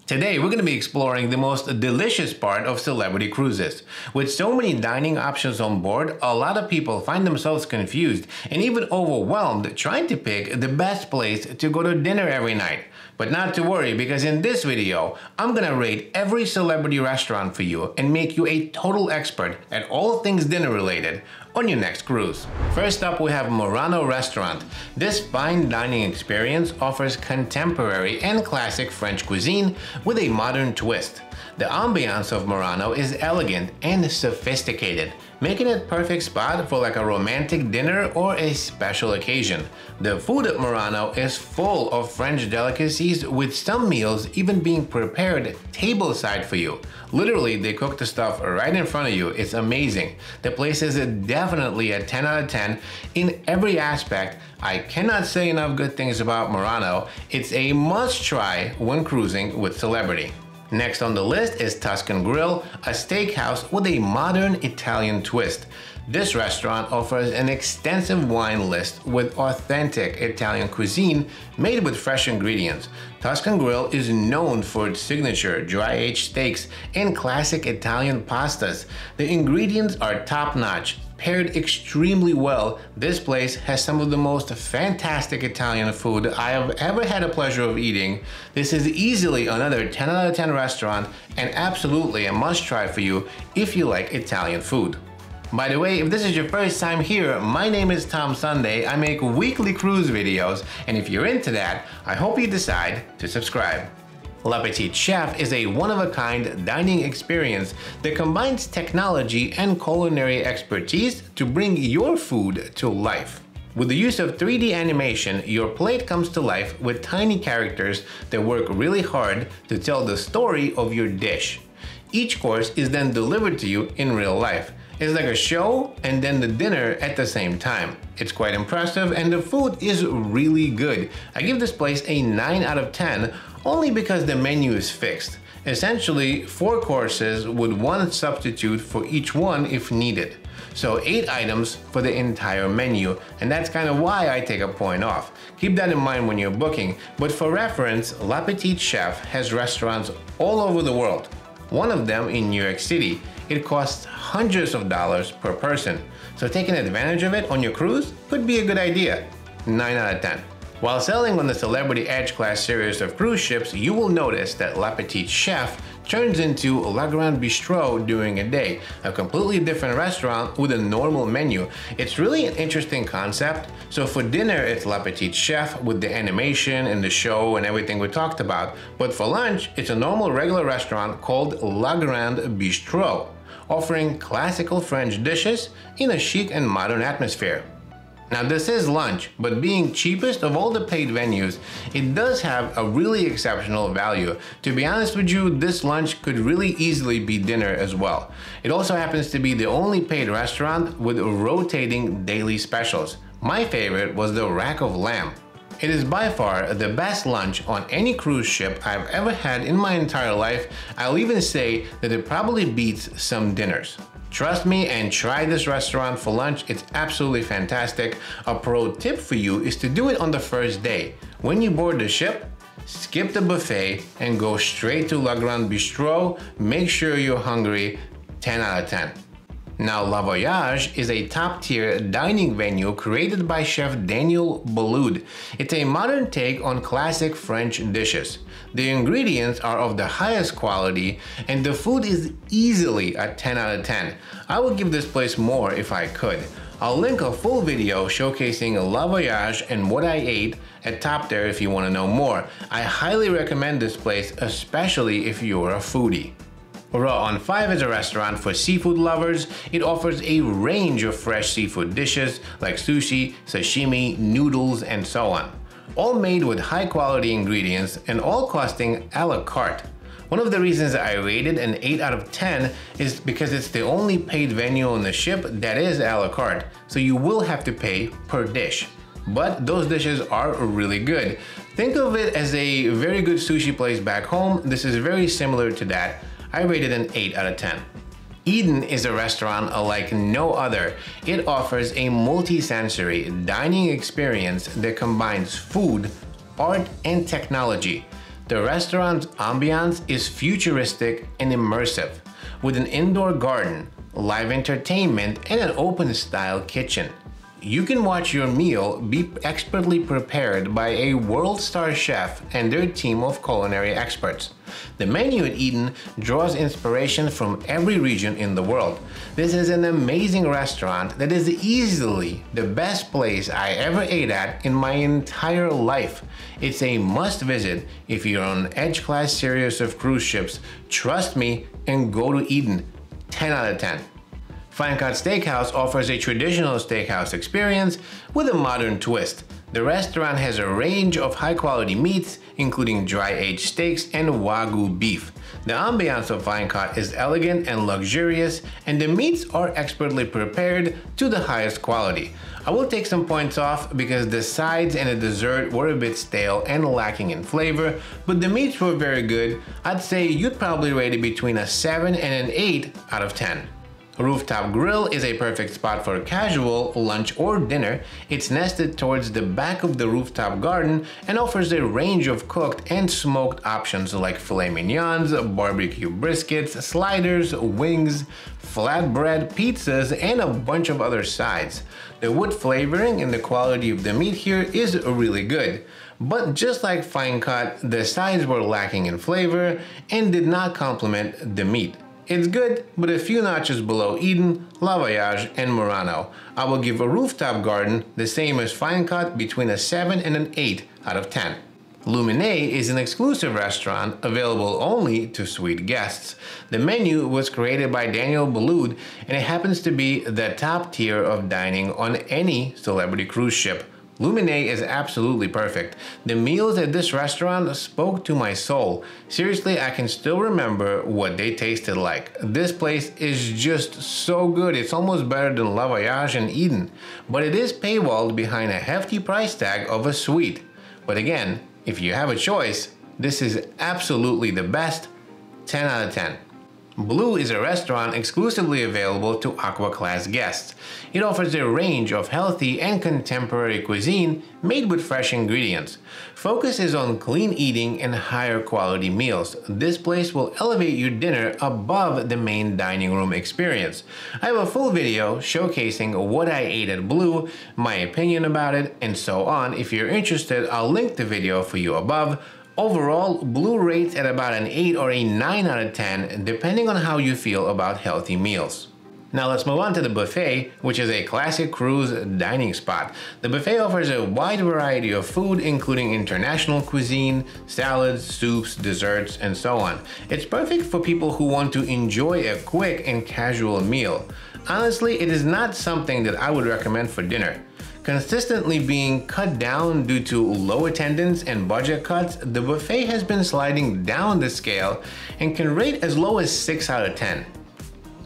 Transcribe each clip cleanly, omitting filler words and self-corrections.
Today, we're going to be exploring the most delicious part of celebrity cruises. With so many dining options on board, a lot of people find themselves confused and even overwhelmed trying to pick the best place to go to dinner every night. But not to worry, because in this video, I'm going to rate every celebrity restaurant for you and make you a total expert at all things dinner related on your next cruise. First up, we have Murano Restaurant. This fine dining experience offers contemporary and classic French cuisine with a modern twist. The ambiance of Murano is elegant and sophisticated, making it perfect spot for like a romantic dinner or a special occasion. The food at Murano is full of French delicacies, with some meals even being prepared tableside for you. Literally, they cook the stuff right in front of you. It's amazing. The place is definitely a 10 out of 10 in every aspect. I cannot say enough good things about Murano. It's a must try when cruising with celebrity. Next on the list is Tuscan Grill, a steakhouse with a modern Italian twist. This restaurant offers an extensive wine list with authentic Italian cuisine made with fresh ingredients. Tuscan Grill is known for its signature dry-aged steaks and classic Italian pastas. The ingredients are top-notch. Paired extremely well, this place has some of the most fantastic Italian food I have ever had the pleasure of eating. This is easily another 10 out of 10 restaurant and absolutely a must-try for you if you like Italian food. By the way, if this is your first time here, my name is Tom Sunday. I make weekly cruise videos, and if you're into that, I hope you decide to subscribe. Petit Chef is a one-of-a-kind dining experience that combines technology and culinary expertise to bring your food to life. With the use of 3D animation, your plate comes to life with tiny characters that work really hard to tell the story of your dish. Each course is then delivered to you in real life. It's like a show and then the dinner at the same time. It's quite impressive and the food is really good. I give this place a 9 out of 10 only because the menu is fixed. Essentially 4 courses with 1 substitute for each one if needed. So 8 items for the entire menu, and that's kind of why I take a point off. Keep that in mind when you're booking, but for reference, Petit Chef has restaurants all over the world. One of them in New York City. It costs hundreds of dollars per person, so taking advantage of it on your cruise could be a good idea. 9 out of 10. While sailing on the Celebrity Edge class series of cruise ships, you will notice that Petit Chef turns into Grand Bistro during a day, a completely different restaurant with a normal menu. It's really an interesting concept. So for dinner, it's Petit Chef with the animation and the show and everything we talked about. But for lunch, it's a normal regular restaurant called Grand Bistro, offering classical French dishes in a chic and modern atmosphere. Now this is lunch, but being cheapest of all the paid venues, it does have a really exceptional value. To be honest with you, this lunch could really easily be dinner as well. It also happens to be the only paid restaurant with rotating daily specials. My favorite was the rack of lamb. It is by far the best lunch on any cruise ship I've ever had in my entire life. I'll even say that it probably beats some dinners. Trust me and try this restaurant for lunch. It's absolutely fantastic. A pro tip for you is to do it on the first day. When you board the ship, skip the buffet and go straight to Grand Bistro. Make sure you're hungry. 10 out of 10. Now, Voyage is a top-tier dining venue created by Chef Daniel Boulud. It's a modern take on classic French dishes. The ingredients are of the highest quality and the food is easily a 10 out of 10. I would give this place more if I could. I'll link a full video showcasing Voyage and what I ate at top there if you want to know more. I highly recommend this place, especially if you're a foodie. Raw on 5 is a restaurant for seafood lovers. It offers a range of fresh seafood dishes like sushi, sashimi, noodles, and so on. All made with high quality ingredients and all costing a la carte. One of the reasons I rated an 8 out of 10 is because it's the only paid venue on the ship that is a la carte, so you will have to pay per dish. But those dishes are really good. Think of it as a very good sushi place back home. This is very similar to that. I rated an 8 out of 10. Eden is a restaurant like no other. It offers a multi-sensory dining experience that combines food, art, and technology. The restaurant's ambiance is futuristic and immersive, with an indoor garden, live entertainment, and an open-style kitchen. You can watch your meal be expertly prepared by a world-star chef and their team of culinary experts. The menu at Eden draws inspiration from every region in the world. This is an amazing restaurant that is easily the best place I ever ate at in my entire life. It's a must-visit if you're on an Edge-class series of cruise ships. Trust me and go to Eden. 10 out of 10. FineCut Steakhouse offers a traditional steakhouse experience with a modern twist. The restaurant has a range of high-quality meats, including dry-aged steaks and Wagyu beef. The ambiance of FineCut is elegant and luxurious, and the meats are expertly prepared to the highest quality. I will take some points off because the sides and the dessert were a bit stale and lacking in flavor, but the meats were very good. I'd say you'd probably rate it between a 7 and an 8 out of 10. Rooftop Grille is a perfect spot for casual lunch or dinner. It's nested towards the back of the rooftop garden and offers a range of cooked and smoked options like filet mignons, barbecue briskets, sliders, wings, flatbread, pizzas, and a bunch of other sides. The wood flavoring and the quality of the meat here is really good. But just like FineCut, the sides were lacking in flavor and did not complement the meat. It's good, but a few notches below Eden, Voyage, and Murano. I will give a rooftop garden the same as FineCut between a 7 and an 8 out of 10. Luminae is an exclusive restaurant available only to suite guests. The menu was created by Daniel Boulud, and it happens to be the top tier of dining on any celebrity cruise ship. Luminae is absolutely perfect. The meals at this restaurant spoke to my soul. Seriously, I can still remember what they tasted like. This place is just so good. It's almost better than La Voyage and Eden. But it is paywalled behind a hefty price tag of a suite. But again, if you have a choice, this is absolutely the best. 10 out of 10. Blu is a restaurant exclusively available to Aqua Class guests. It offers a range of healthy and contemporary cuisine made with fresh ingredients. Focus is on clean eating and higher quality meals. This place will elevate your dinner above the main dining room experience. I have a full video showcasing what I ate at Blu, my opinion about it, and so on. If you're interested, I'll link the video for you above. Overall, Blu rates at about an 8 or a 9 out of 10, depending on how you feel about healthy meals. Now let's move on to the buffet, which is a classic cruise dining spot. The buffet offers a wide variety of food, including international cuisine, salads, soups, desserts, and so on. It's perfect for people who want to enjoy a quick and casual meal. Honestly, it is not something that I would recommend for dinner. Consistently being cut down due to low attendance and budget cuts, the buffet has been sliding down the scale and can rate as low as 6 out of 10.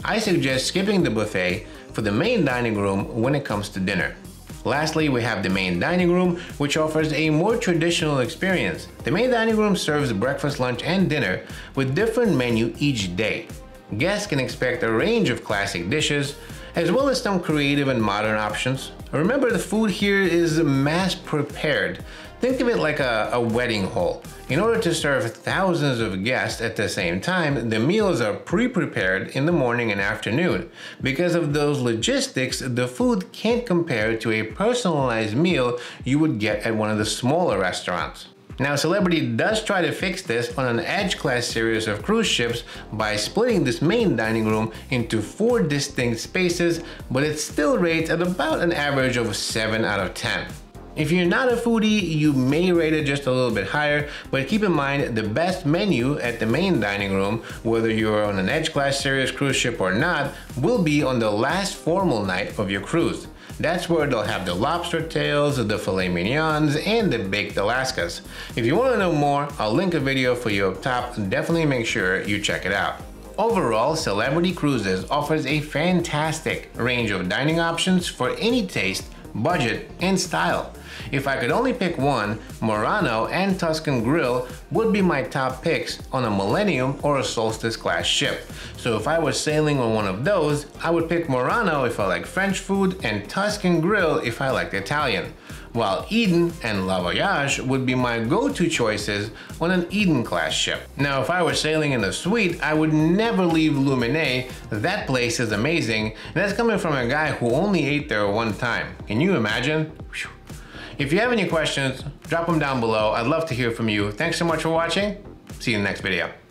I suggest skipping the buffet for the main dining room when it comes to dinner. Lastly, we have the main dining room, which offers a more traditional experience. The main dining room serves breakfast, lunch, and dinner with different menu each day. Guests can expect a range of classic dishes, as well as some creative and modern options. Remember, the food here is mass prepared. Think of it like a wedding hall. In order to serve thousands of guests at the same time, the meals are pre-prepared in the morning and afternoon. Because of those logistics, the food can't compare to a personalized meal you would get at one of the smaller restaurants. Now, Celebrity does try to fix this on an Edge-class series of cruise ships by splitting this main dining room into 4 distinct spaces, but it still rates at about an average of 7 out of 10. If you're not a foodie, you may rate it just a little bit higher, but keep in mind the best menu at the main dining room, whether you're on an Edge-class series cruise ship or not, will be on the last formal night of your cruise. That's where they'll have the lobster tails, the filet mignons, and the baked Alaskas. If you want to know more, I'll link a video for you up top. Definitely make sure you check it out. Overall, Celebrity Cruises offers a fantastic range of dining options for any taste, budget, and style. If I could only pick one, Murano and Tuscan Grill would be my top picks on a Millennium or a Solstice class ship. So if I was sailing on one of those, I would pick Murano if I like French food and Tuscan Grill if I liked Italian. while Eden and La Voyage would be my go-to choices on an Eden-class ship. Now, if I were sailing in a suite, I would never leave Luminae. That place is amazing, and that's coming from a guy who only ate there one time. Can you imagine? Whew. If you have any questions, drop them down below. I'd love to hear from you. Thanks so much for watching. See you in the next video.